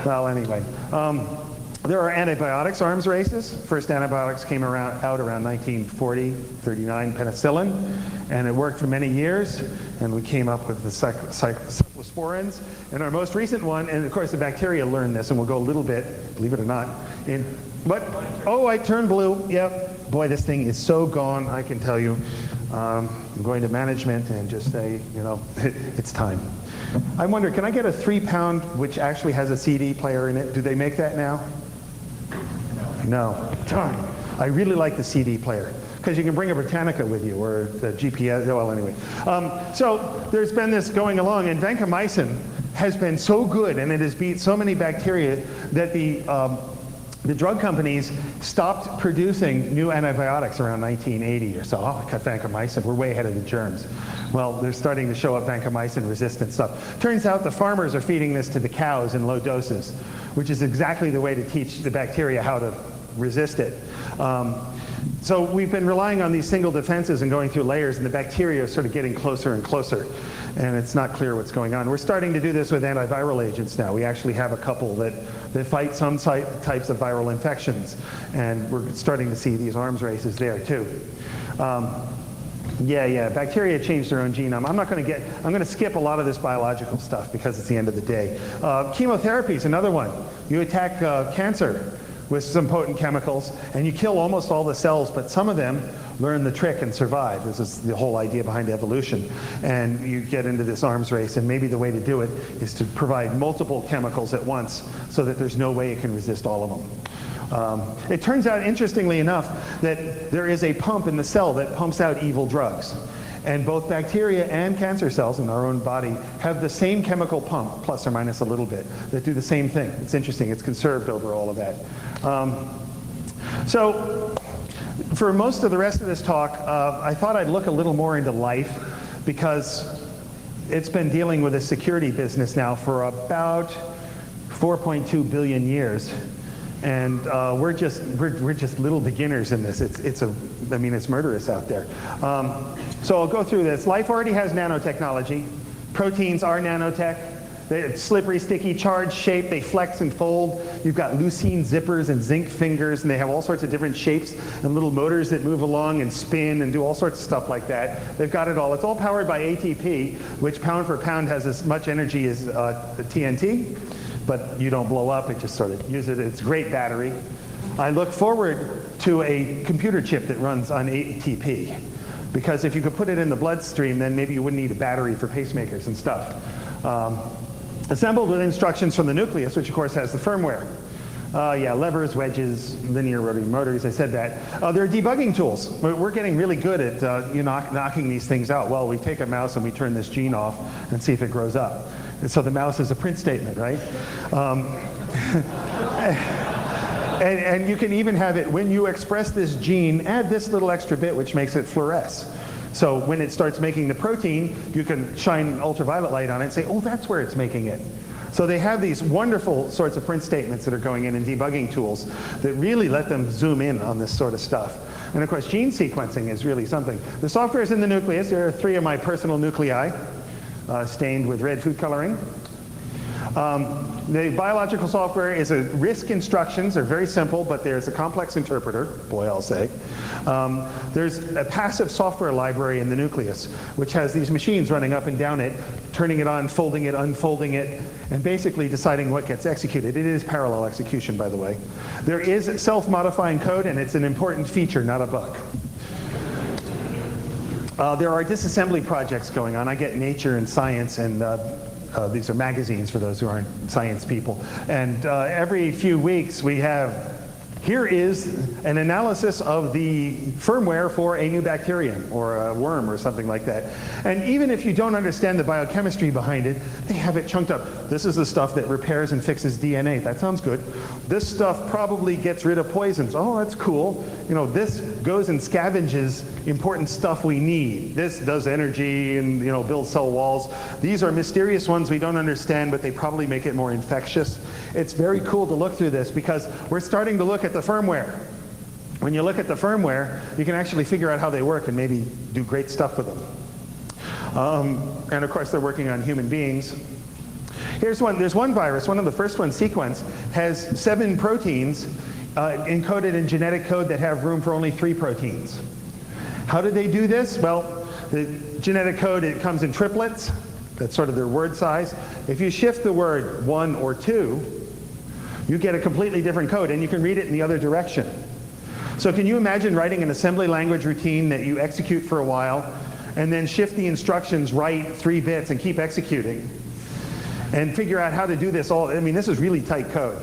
well, anyway. There are antibiotics arms races. First antibiotics came out around 1940, 39, penicillin, and it worked for many years, and we came up with the cephalosporins. And our most recent one, and of course the bacteria learned this, and we'll go a little bit, believe it or not, oh, I turned blue, yep. Boy, this thing is so gone, I can tell you. I'm going to management and just say, it's time. I wonder, can I get a 3-pound which actually has a CD player in it? Do they make that now? No. Darn. I really like the CD player because you can bring a Britannica with you or the GPS. Well, anyway. So there's been this going along, and vancomycin has been so good, and it has beat so many bacteria that the drug companies stopped producing new antibiotics around 1980 or so. Oh, cut vancomycin. We're way ahead of the germs. Well, they're starting to show up vancomycin-resistant stuff. Turns out the farmers are feeding this to the cows in low doses, which is exactly the way to teach the bacteria how to resist it. So we've been relying on these single defenses and going through layers, and the bacteria are sort of getting closer and closer, and it's not clear what's going on. We're starting to do this with antiviral agents now. We actually have a couple that fight some types of viral infections, and we're starting to see these arms races there too. Bacteria change their own genome. I'm going to skip a lot of this biological stuff because it's the end of the day. Chemotherapy is another one. You attack cancer with some potent chemicals, and you kill almost all the cells, but some of them learn the trick and survive. This is the whole idea behind evolution. And you get into this arms race, and maybe the way to do it is to provide multiple chemicals at once so that there's no way it can resist all of them. It turns out, interestingly enough, that there is a pump in the cell that pumps out evil drugs. And both bacteria and cancer cells in our own body have the same chemical pump, plus or minus a little bit, that do the same thing. It's interesting. It's conserved over all of that. So for most of the rest of this talk, I thought I'd look a little more into life, because it's been dealing with a security business now for about 4.2 billion years. And we're just little beginners in this. It's murderous out there. So I'll go through this. Life already has nanotechnology. Proteins are nanotech. They're slippery, sticky, charged shape. They flex and fold. You've got leucine zippers and zinc fingers, and they have all sorts of different shapes and little motors that move along and spin and do all sorts of stuff like that. They've got it all. It's all powered by ATP, which pound for pound has as much energy as TNT. But you don't blow up, it just sort of uses it. It's a great battery. I look forward to a computer chip that runs on ATP, because if you could put it in the bloodstream, then maybe you wouldn't need a battery for pacemakers and stuff. Assembled with instructions from the nucleus, which of course has the firmware. Levers, wedges, linear rotary motors, I said that. They're debugging tools. We're getting really good at knocking these things out. Well, we take a mouse and we turn this gene off and see if it grows up. And so the mouse is a print statement, right? And you can even have it, when you express this gene, add this little extra bit which makes it fluoresce. So when it starts making the protein, you can shine ultraviolet light on it and say, oh, that's where it's making it. So they have these wonderful sorts of print statements that are going in and debugging tools that really let them zoom in on this sort of stuff. And of course, gene sequencing is really something. The software is in the nucleus. There are 3 of my personal nuclei. Stained with red food coloring. The biological software is a RISC instructions. They're very simple, but there's a complex interpreter, boy, I'll say. There's a passive software library in the nucleus, which has these machines running up and down it, turning it on, folding it, unfolding it, and basically deciding what gets executed. It is parallel execution, by the way. There is self-modifying code, and it's an important feature, not a bug. There are disassembly projects going on. I get Nature and Science, and these are magazines for those who aren't science people. And every few weeks we have, here is an analysis of the firmware for a new bacterium or a worm or something like that. And even if you don't understand the biochemistry behind it, they have it chunked up. This is the stuff that repairs and fixes DNA. That sounds good. This stuff probably gets rid of poisons. Oh, that's cool. This goes and scavenges important stuff we need. This does energy and builds cell walls. These are mysterious ones we don't understand, but they probably make it more infectious. It's very cool to look through this because we're starting to look at the firmware. When you look at the firmware, you can actually figure out how they work and maybe do great stuff with them. And of course, they're working on human beings. There's one virus, one of the first ones sequenced, has 7 proteins encoded in genetic code that have room for only 3 proteins. How did they do this? Well, the genetic code, it comes in triplets. That's sort of their word size. If you shift the word 1 or 2, you get a completely different code, and you can read it in the other direction. So can you imagine writing an assembly language routine that you execute for a while, and then shift the instructions right 3 bits and keep executing, and figure out how to do this all? I mean, this is really tight code.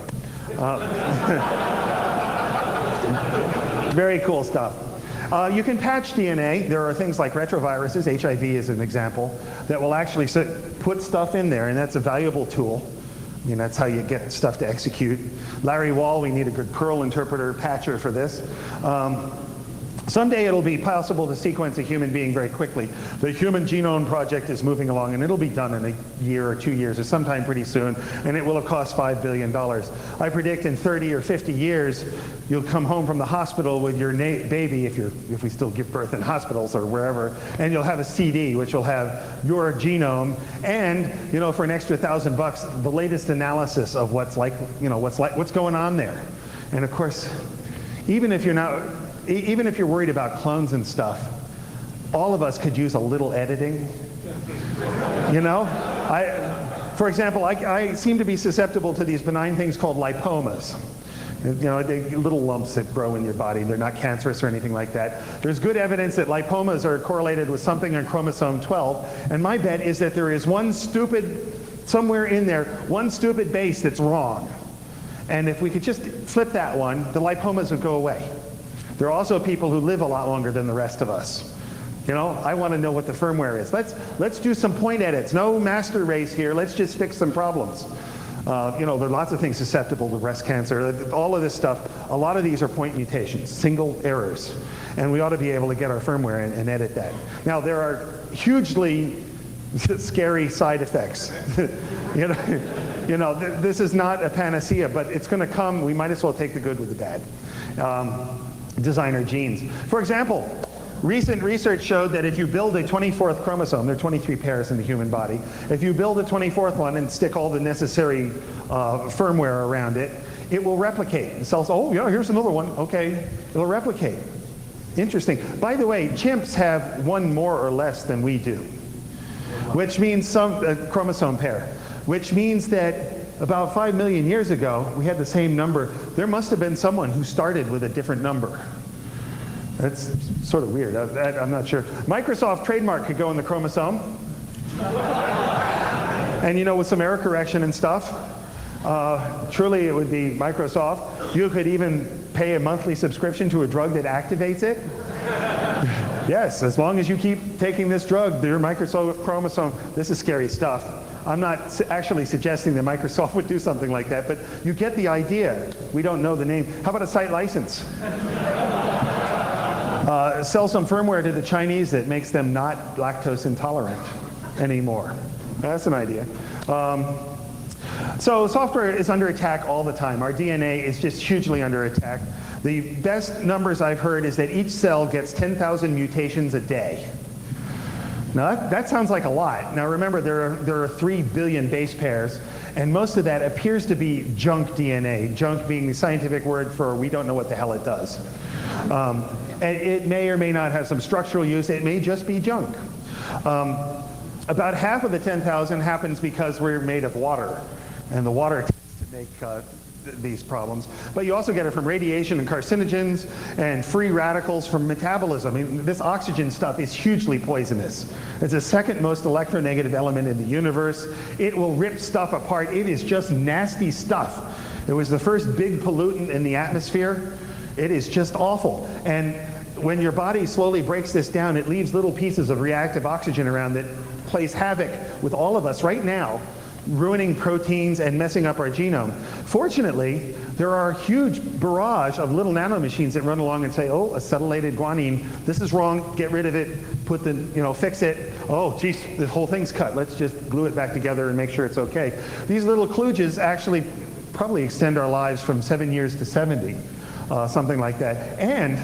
Very cool stuff. You can patch DNA. There are things like retroviruses, HIV is an example, that will actually put stuff in there, and that's a valuable tool. I mean, that's how you get stuff to execute. Larry Wall, we need a good Perl interpreter patcher for this. Someday it'll be possible to sequence a human being very quickly. The Human Genome Project is moving along, and it'll be done in a year or 2 years or sometime pretty soon, and it will have cost $5 billion. I predict in 30 or 50 years, you'll come home from the hospital with your baby, if we still give birth in hospitals or wherever, and you'll have a CD which will have your genome, and for an extra $1,000, the latest analysis of what's going on there. And of course, even if you're worried about clones and stuff, all of us could use a little editing. For example, I seem to be susceptible to these benign things called lipomas. Little lumps that grow in your body. They're not cancerous or anything like that. There's good evidence that lipomas are correlated with something on chromosome 12, and my bet is that there is somewhere in there, one stupid base that's wrong. And if we could just flip that one, the lipomas would go away. There are also people who live a lot longer than the rest of us. I want to know what the firmware is. Let's do some point edits. No master race here. Let's just fix some problems. There are lots of things susceptible to breast cancer. All of this stuff, a lot of these are point mutations, single errors. And we ought to be able to get our firmware and edit that. Now, there are hugely scary side effects. This is not a panacea, but it's going to come. We might as well take the good with the bad. Designer genes. For example, recent research showed that if you build a 24th chromosome, there are 23 pairs in the human body, if you build a 24th one and stick all the necessary firmware around it, it will replicate. The cells, oh yeah, here's another one, okay, it'll replicate. Interesting. By the way, chimps have one more or less than we do, which means some chromosome pair, which means that about 5 million years ago, we had the same number. There must have been someone who started with a different number. That's sort of weird. I'm not sure. Microsoft trademark could go in the chromosome. And with some error correction and stuff, truly it would be Microsoft. You could even pay a monthly subscription to a drug that activates it. Yes, as long as you keep taking this drug, your Microsoft chromosome, this is scary stuff. I'm not actually suggesting that Microsoft would do something like that, but you get the idea. We don't know the name. How about a site license? Sell some firmware to the Chinese that makes them not lactose intolerant anymore. That's an idea. So software is under attack all the time. Our DNA is just hugely under attack. The best numbers I've heard is that each cell gets 10,000 mutations a day. Now that sounds like a lot. Now remember, there are 3 billion base pairs, and most of that appears to be junk DNA, junk being the scientific word for we don't know what the hell it does. And it may or may not have some structural use. It may just be junk. About half of the 10,000 happens because we're made of water, and the water tends to make these problems. But you also get it from radiation and carcinogens and free radicals from metabolism. I mean, this oxygen stuff is hugely poisonous. It's the second most electronegative element in the universe. It will rip stuff apart. It is just nasty stuff. It was the first big pollutant in the atmosphere. It is just awful. And when your body slowly breaks this down, it leaves little pieces of reactive oxygen around that plays havoc with all of us right now, ruining proteins and messing up our genome. Fortunately, there are a huge barrage of little nanomachines that run along and say, oh, acetylated guanine, this is wrong, get rid of it, fix it. Oh, geez, the whole thing's cut. Let's just glue it back together and make sure it's okay. These little kludges actually probably extend our lives from 7 years to 70, something like that. And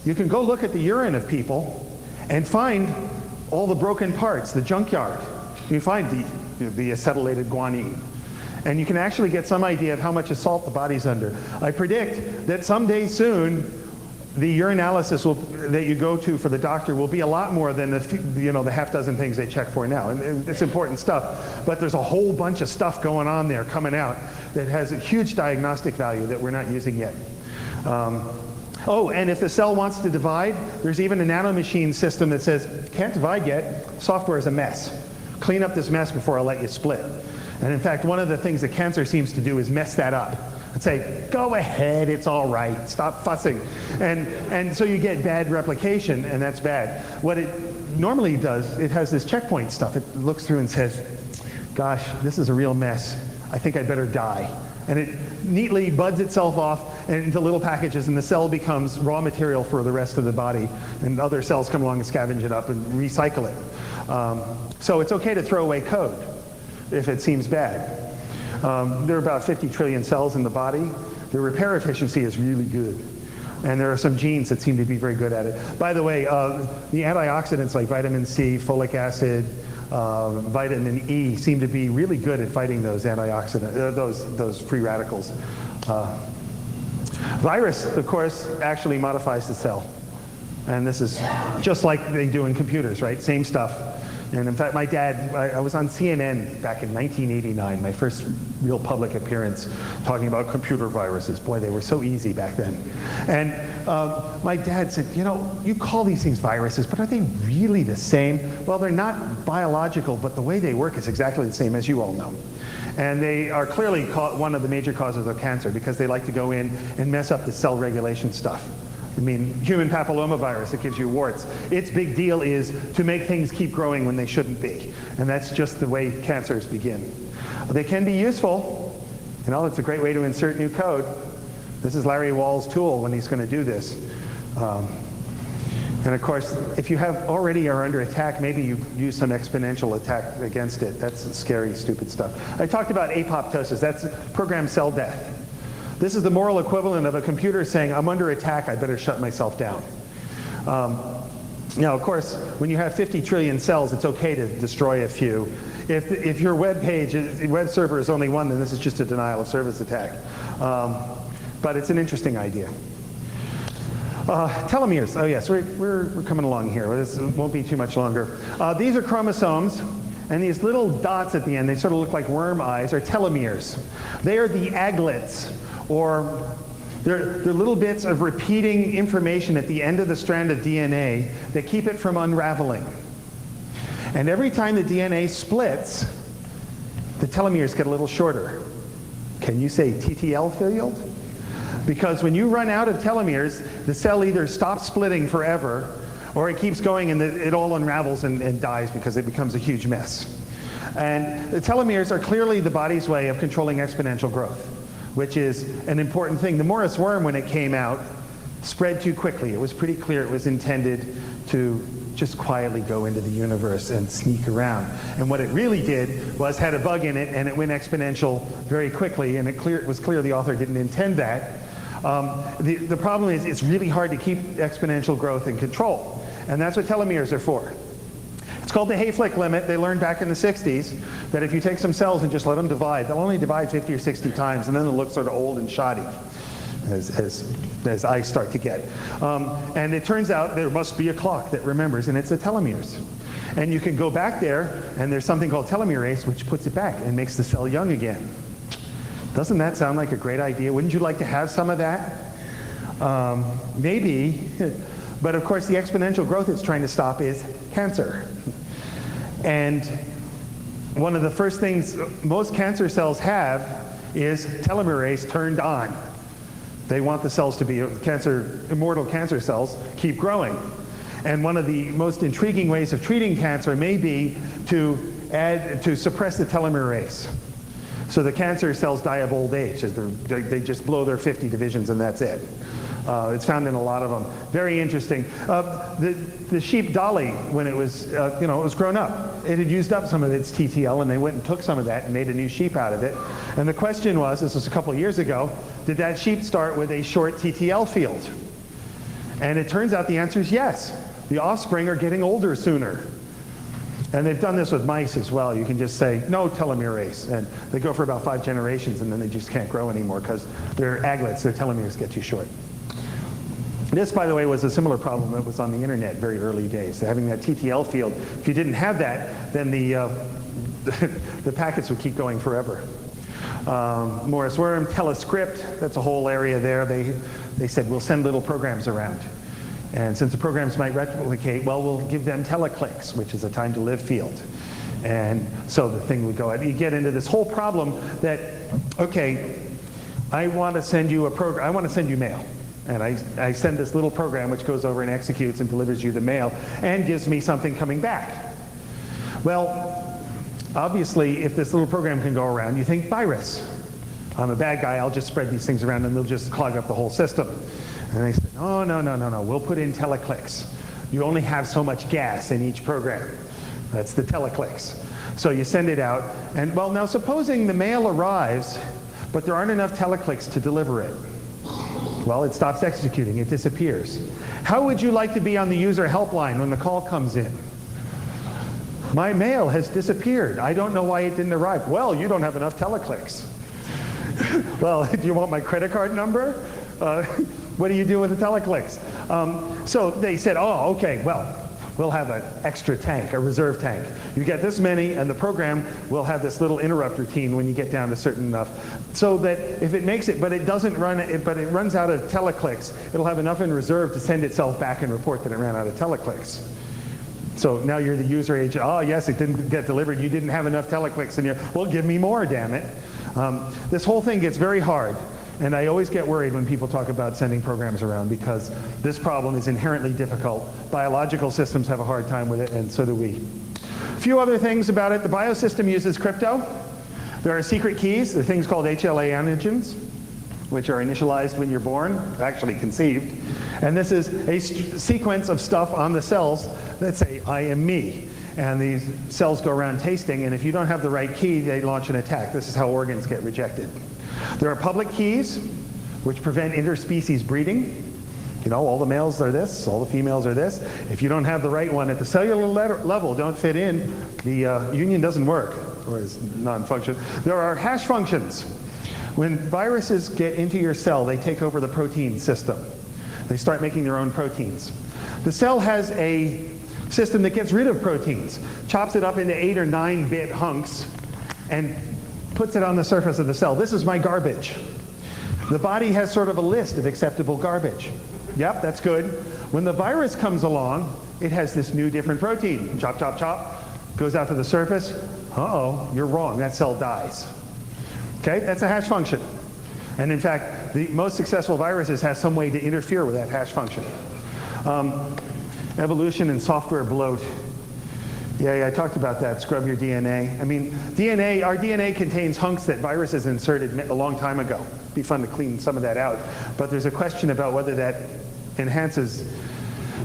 you can go look at the urine of people and find all the broken parts, the junkyard. You find the acetylated guanine. And you can actually get some idea of how much assault the body's under. I predict that someday soon, the urinalysis that you go to for the doctor will be a lot more than the half dozen things they check for now. And it's important stuff, but there's a whole bunch of stuff going on there coming out that has a huge diagnostic value that we're not using yet. Oh, and if the cell wants to divide, there's even a nanomachine system that says, can't divide yet, software is a mess. Clean up this mess before I let you split. And in fact, one of the things that cancer seems to do is mess that up. I'd say, go ahead, it's all right, stop fussing. And so you get bad replication, and that's bad. What it normally does, it has this checkpoint stuff. It looks through and says, gosh, this is a real mess. I think I'd better die. And it neatly buds itself off into little packages, and the cell becomes raw material for the rest of the body, and other cells come along and scavenge it up and recycle it. So it's okay to throw away code if it seems bad. There are about 50 trillion cells in the body. The repair efficiency is really good. And there are some genes that seem to be very good at it. By the way, the antioxidants like vitamin C, folic acid, vitamin E seem to be really good at fighting those antioxidants, those free radicals. Virus, of course, actually modifies the cell. And this is just like they do in computers, right? Same stuff. And in fact, my dad, I was on CNN back in 1989, my first real public appearance, talking about computer viruses. Boy, they were so easy back then. And my dad said, you know, you call these things viruses, but are they really the same? Well, they're not biological, but the way they work is exactly the same, as you all know. And they are clearly one of the major causes of cancer because they like to go in and mess up the cell regulation stuff. I mean, human papillomavirus, it gives you warts. Its big deal is to make things keep growing when they shouldn't be. And that's just the way cancers begin. They can be useful. You know, it's a great way to insert new code. This is Larry Wall's tool when he's going to do this. And of course, if you already are under attack, maybe you use some exponential attack against it. That's scary, stupid stuff. I talked about apoptosis. That's programmed cell death. This is the moral equivalent of a computer saying, I'm under attack, I better shut myself down. Now, of course, when you have 50 trillion cells, it's okay to destroy a few. If your web server is only one, then this is just a denial of service attack. But it's an interesting idea. Telomeres. Oh yes, we're coming along here. This won't be too much longer. These are chromosomes, and these little dots at the end, they sort of look like worm eyes, are telomeres. They are the aglets, or they're little bits of repeating information at the end of the strand of DNA that keep it from unraveling. And every time the DNA splits, the telomeres get a little shorter. Can you say TTL field? Because when you run out of telomeres, the cell either stops splitting forever, or it keeps going and it all unravels and dies because it becomes a huge mess. And the telomeres are clearly the body's way of controlling exponential growth, which is an important thing. The Morris worm, when it came out, spread too quickly. It was pretty clear it was intended to just quietly go into the universe and sneak around. And what it really did was had a bug in it, and it went exponential very quickly, and it was clear the author didn't intend that. The problem is it's really hard to keep exponential growth in control, and that's what telomeres are for. It's called the Hayflick limit. They learned back in the 60s that if you take some cells and just let them divide, they'll only divide 50 or 60 times, and then they'll look sort of old and shoddy as I start to get. And it turns out there must be a clock that remembers, and it's the telomeres. And you can go back there, and there's something called telomerase, which puts it back and makes the cell young again. Doesn't that sound like a great idea? Wouldn't you like to have some of that? Maybe. But of course, the exponential growth it's trying to stop is cancer. And one of the first things most cancer cells have is telomerase turned on. They want the cells to be immortal cancer cells, keep growing. And one of the most intriguing ways of treating cancer may be to suppress the telomerase. So the cancer cells die of old age. They just blow their 50 divisions and that's it. It's found in a lot of them. Very interesting. The sheep dolly, when it was, it was grown up, it had used up some of its TTL, and they went and took some of that and made a new sheep out of it. And the question was, this was a couple of years ago, did that sheep start with a short TTL field? And it turns out the answer is yes. The offspring are getting older sooner. And they've done this with mice as well. You can just say, no telomerase. And they go for about 5 generations, and then they just can't grow anymore because their aglets, their telomeres get too short. This, by the way, was a similar problem that was on the internet very early days. So having that TTL field, if you didn't have that, then the packets would keep going forever. Morris worm, telescript, that's a whole area there. They said, we'll send little programs around. And since the programs might replicate, well, we'll give them teleclicks, which is a time to live field. And so the thing would go out. You get into this whole problem that, okay, I want to send you a program. I want to send you mail. And I send this little program which goes over and executes and delivers you the mail and gives me something coming back. Well, obviously, if this little program can go around, you think virus. I'm a bad guy, I'll just spread these things around and they'll just clog up the whole system. And they said, oh, no, we'll put in teleclicks. You only have so much gas in each program. That's the teleclicks. So you send it out, and well, now supposing the mail arrives, but there aren't enough teleclicks to deliver it. Well, it stops executing, it disappears. How would you like to be on the user helpline when the call comes in? My mail has disappeared. I don't know why it didn't arrive. Well, you don't have enough teleclicks. Well, do you want my credit card number? What do you do with the teleclicks? So they said, oh, okay, well, we'll have an extra tank, a reserve tank. You get this many, and the program will have this little interrupt routine when you get down to certain enough, so that if it makes it, but it doesn't run, but it runs out of teleclicks, it'll have enough in reserve to send itself back and report that it ran out of teleclicks. So now you're the user agent. Oh, yes, it didn't get delivered. You didn't have enough teleclicks, and you're, well, give me more, damn it. This whole thing gets very hard. And I always get worried when people talk about sending programs around because this problem is inherently difficult. Biological systems have a hard time with it, and so do we. A few other things about it. The biosystem uses crypto. There are secret keys. There are things called HLA antigens, which are initialized when you're born, actually conceived. And this is a sequence of stuff on the cells that say, I am me. And these cells go around tasting, and if you don't have the right key, they launch an attack. This is how organs get rejected. There are public keys, which prevent interspecies breeding. You know, all the males are this, all the females are this. If you don't have the right one at the cellular level, don't fit in, the union doesn't work, or is non-function. There are hash functions. When viruses get into your cell, they take over the protein system. They start making their own proteins. The cell has a system that gets rid of proteins, chops it up into 8 or 9-bit hunks, and puts it on the surface of the cell. This is my garbage. The body has sort of a list of acceptable garbage. Yep, that's good. When the virus comes along, it has this new different protein. Chop, chop, chop, goes out to the surface. Uh-oh, you're wrong, that cell dies. Okay, that's a hash function. And in fact, the most successful viruses have some way to interfere with that hash function. Evolution and software bloat. Yeah, I talked about that, scrub your DNA. I mean, our DNA contains hunks that viruses inserted a long time ago. It'd be fun to clean some of that out. But there's a question about whether that enhances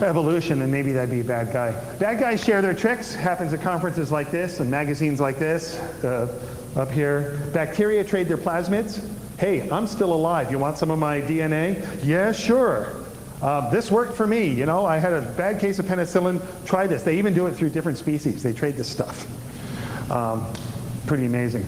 evolution, and maybe that'd be a bad guy. Bad guys share their tricks. Happens at conferences like this and magazines like this. Up here, bacteria trade their plasmids. Hey, I'm still alive. You want some of my DNA? Yeah, sure. This worked for me, you know, I had a bad case of penicillin, try this. They even do it through different species. They trade this stuff. Pretty amazing.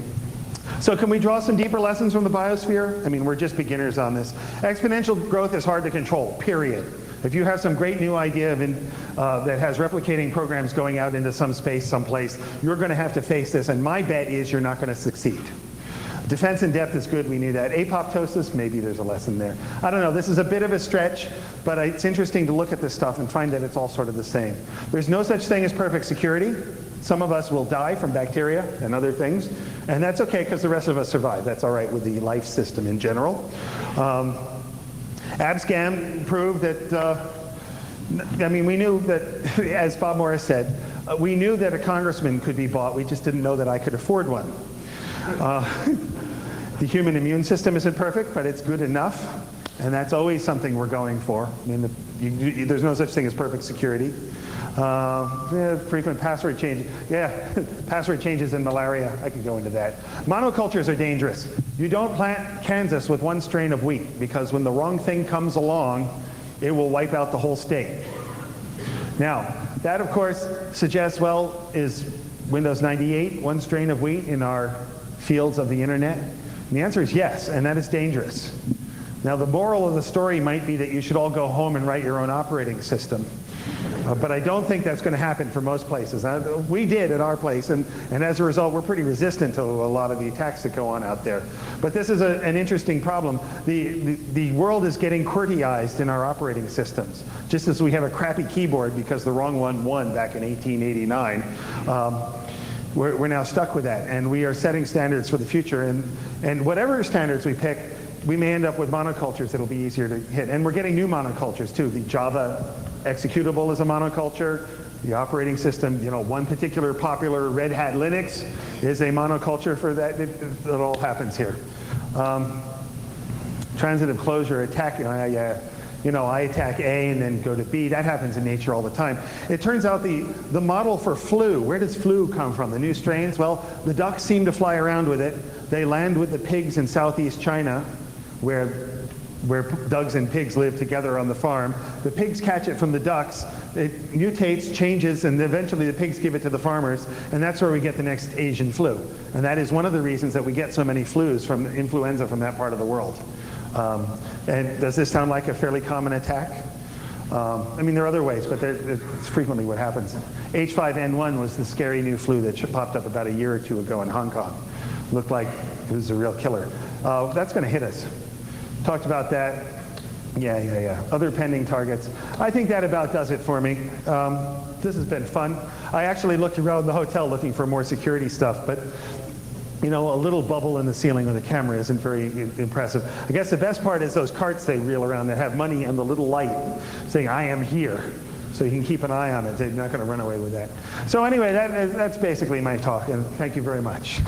So can we draw some deeper lessons from the biosphere? I mean, we're just beginners on this. Exponential growth is hard to control, period. If you have some great new idea that has replicating programs going out into some space, someplace, you're going to have to face this, and my bet is you're not going to succeed. Defense in depth is good, we knew that. Apoptosis, maybe there's a lesson there. I don't know, this is a bit of a stretch, but it's interesting to look at this stuff and find that it's all sort of the same. There's no such thing as perfect security. Some of us will die from bacteria and other things, and that's okay because the rest of us survive. That's all right with the life system in general. Abscam proved that, I mean, we knew that, as Bob Morris said, we knew that a congressman could be bought, we just didn't know that I could afford one. The human immune system isn't perfect, but it's good enough, and that's always something we're going for. I mean, there's no such thing as perfect security. Frequent password changes. Yeah, password changes in malaria. I could go into that. Monocultures are dangerous. You don't plant Kansas with one strain of wheat, because when the wrong thing comes along, it will wipe out the whole state. Now, that of course suggests, well, is Windows 98 one strain of wheat in our fields of the internet? And the answer is yes, and that is dangerous. Now, the moral of the story might be that you should all go home and write your own operating system. But I don't think that's going to happen for most places. We did at our place, and as a result, we're pretty resistant to a lot of the attacks that go on out there. But this is an interesting problem. The world is getting QWERTYized in our operating systems. Just as we have a crappy keyboard because the wrong one won back in 1889, we're now stuck with that, and we are setting standards for the future. And whatever standards we pick, we may end up with monocultures that'll be easier to hit. And we're getting new monocultures too. The Java executable is a monoculture. The operating system, one particular popular Red Hat Linux is a monoculture for that. It all happens here. Transitive closure attack, I attack A and then go to B. That happens in nature all the time. It turns out the model for flu, where does flu come from? The new strains? Well, the ducks seem to fly around with it. They land with the pigs in southeast China, where ducks and pigs live together on the farm. The pigs catch it from the ducks. It mutates, changes, and eventually the pigs give it to the farmers, and that's where we get the next Asian flu. And that is one of the reasons that we get so many flus from influenza from that part of the world. And does this sound like a fairly common attack? There are other ways, but it's frequently what happens. H5N1 was the scary new flu that popped up about a year or two ago in Hong Kong. Looked like it was a real killer. That's going to hit us. Talked about that. Yeah. Other pending targets. I think that about does it for me. This has been fun. I actually looked around the hotel looking for more security stuff, but a little bubble in the ceiling with a camera isn't very impressive. I guess the best part is those carts they reel around that have money and the little light saying, I am here. So you can keep an eye on it. They're not going to run away with that. So anyway, that's basically my talk, and thank you very much.